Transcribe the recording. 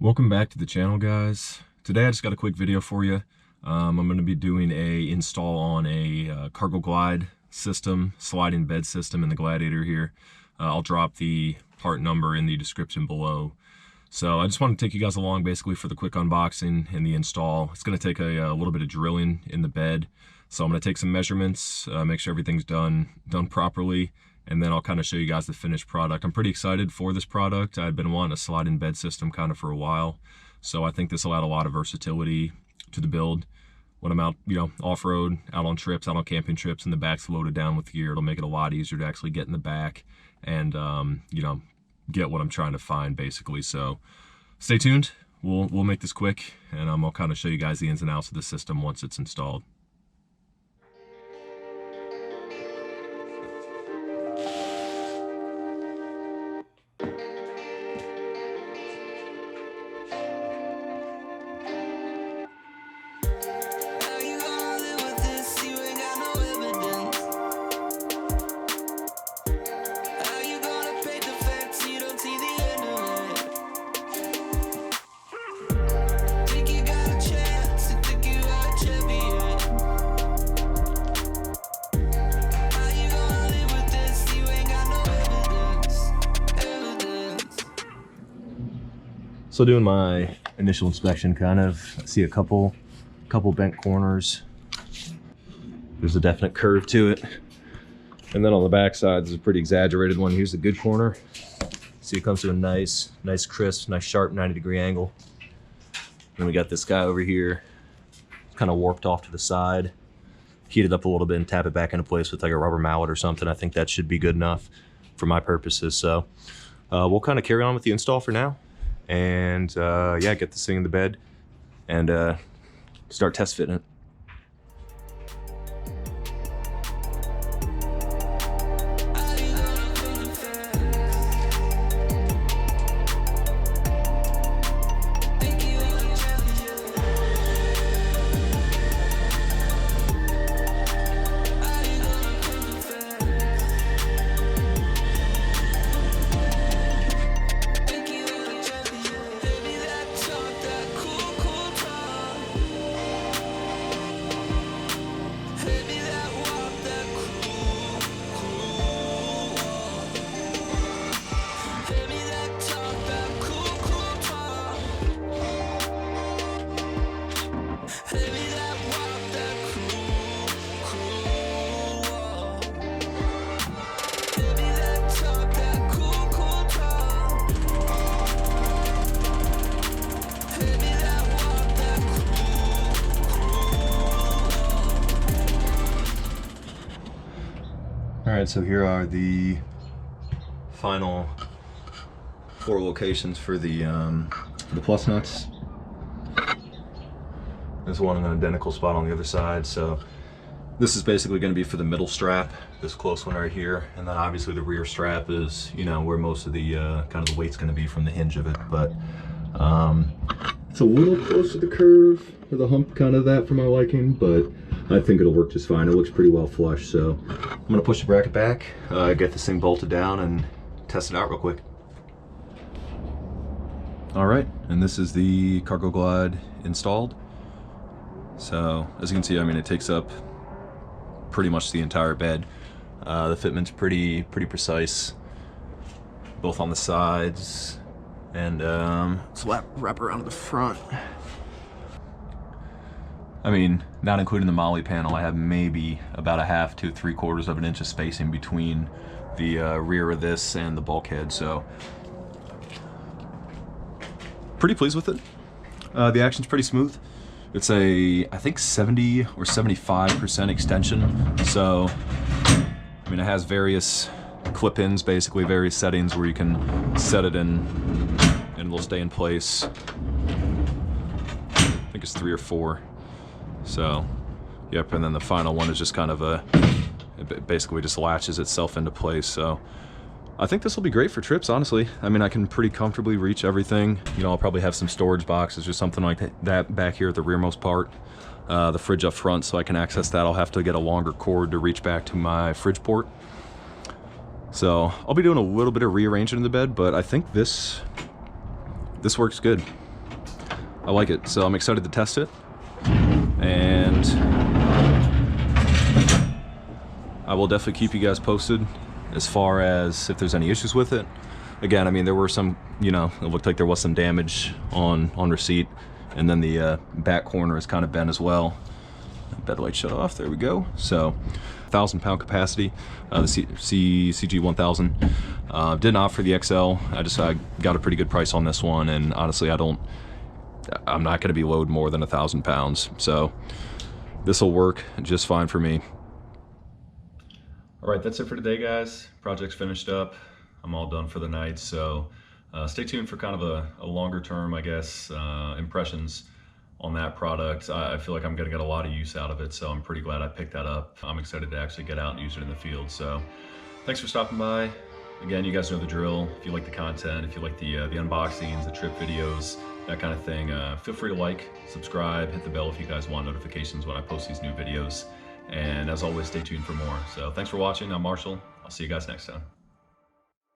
Welcome back to the channel, guys. Today I just got a quick video for you. I'm going to be doing a install on a cargo glide system, sliding bed system in the Gladiator here. I'll drop the part number in the description below. So I just want to take you guys along basically for the quick unboxing and the install. It's going to take a little bit of drilling in the bed. So I'm going to take some measurements, make sure everything's done properly, and then I'll kind of show you guys the finished product. I'm pretty excited for this product. I've been wanting a sliding bed system kind of for a while, so I think this will add a lot of versatility to the build. When I'm out, off-road, out on trips, out on camping trips, and the back's loaded down with gear, it'll make it a lot easier to actually get in the back and, get what I'm trying to find, basically. So stay tuned. We'll make this quick, and I'll kind of show you guys the ins and outs of the system once it's installed. So doing my initial inspection, kind of see a couple bent corners. There's a definite curve to it. And then on the back side, there's a pretty exaggerated one. Here's the good corner. See, it comes to a nice crisp, nice sharp 90-degree angle. Then we got this guy over here, kind of warped off to the side. Heat it up a little bit and tap it back into place with like a rubber mallet or something. I think that should be good enough for my purposes. So we'll kind of carry on with the install for now. And yeah, get this thing in the bed and start test fitting it. Alright, so here are the final 4 locations for the plus nuts. There's one in an identical spot on the other side, so this is basically going to be for the middle strap, this close one right here, and then obviously the rear strap is, where most of the kind of the weight's going to be from the hinge of it, but it's a little close to the curve, or the hump kind of that for my liking, but I think it'll work just fine. It looks pretty well flush, so I'm gonna push the bracket back, get this thing bolted down, and test it out real quick. All right, and this is the cargo glide installed. So as you can see, it takes up pretty much the entire bed. The fitment's pretty precise, both on the sides, and let's wrap around the front. Not including the molly panel, I have maybe about a 1/2 to 3/4 of an inch of spacing between the rear of this and the bulkhead, so pretty pleased with it. The action's pretty smooth. It's I think 70 or 75% extension, so it has various clip-ins, basically various settings where you can set it in and it'll stay in place. I think it's 3 or 4. So, yep, and then the final one is just kind of it basically just latches itself into place. So I think this will be great for trips, honestly. I can pretty comfortably reach everything. I'll probably have some storage boxes or something like that back here at the rearmost part. The fridge up front, so I can access that. I'll have to get a longer cord to reach back to my fridge port. So I'll be doing a little bit of rearranging in the bed, but I think this works good. I like it, so I'm excited to test it. And I will definitely keep you guys posted as far as if there's any issues with it. Again, I mean, there were some, you know, it looked like there was some damage on receipt, and then the back corner is kind of bent as well. Bed light shut off, there we go. So 1,000-pound capacity, the CG 1000. Didn't opt for the XL. I got a pretty good price on this one, and honestly, I'm not gonna be loading more than 1,000 pounds. So this will work just fine for me. All right, that's it for today, guys. Project's finished up. I'm all done for the night, so stay tuned for kind of a longer term, I guess, impressions on that product. I feel like I'm gonna get a lot of use out of it, so I'm pretty glad I picked that up. I'm excited to actually get out and use it in the field. So thanks for stopping by. Again, you guys know the drill. If you like the content, if you like the unboxings, the trip videos, that kind of thing, feel free to like, subscribe, hit the bell if you guys want notifications when I post these new videos. And as always, stay tuned for more. So thanks for watching. I'm Marshall. I'll see you guys next time.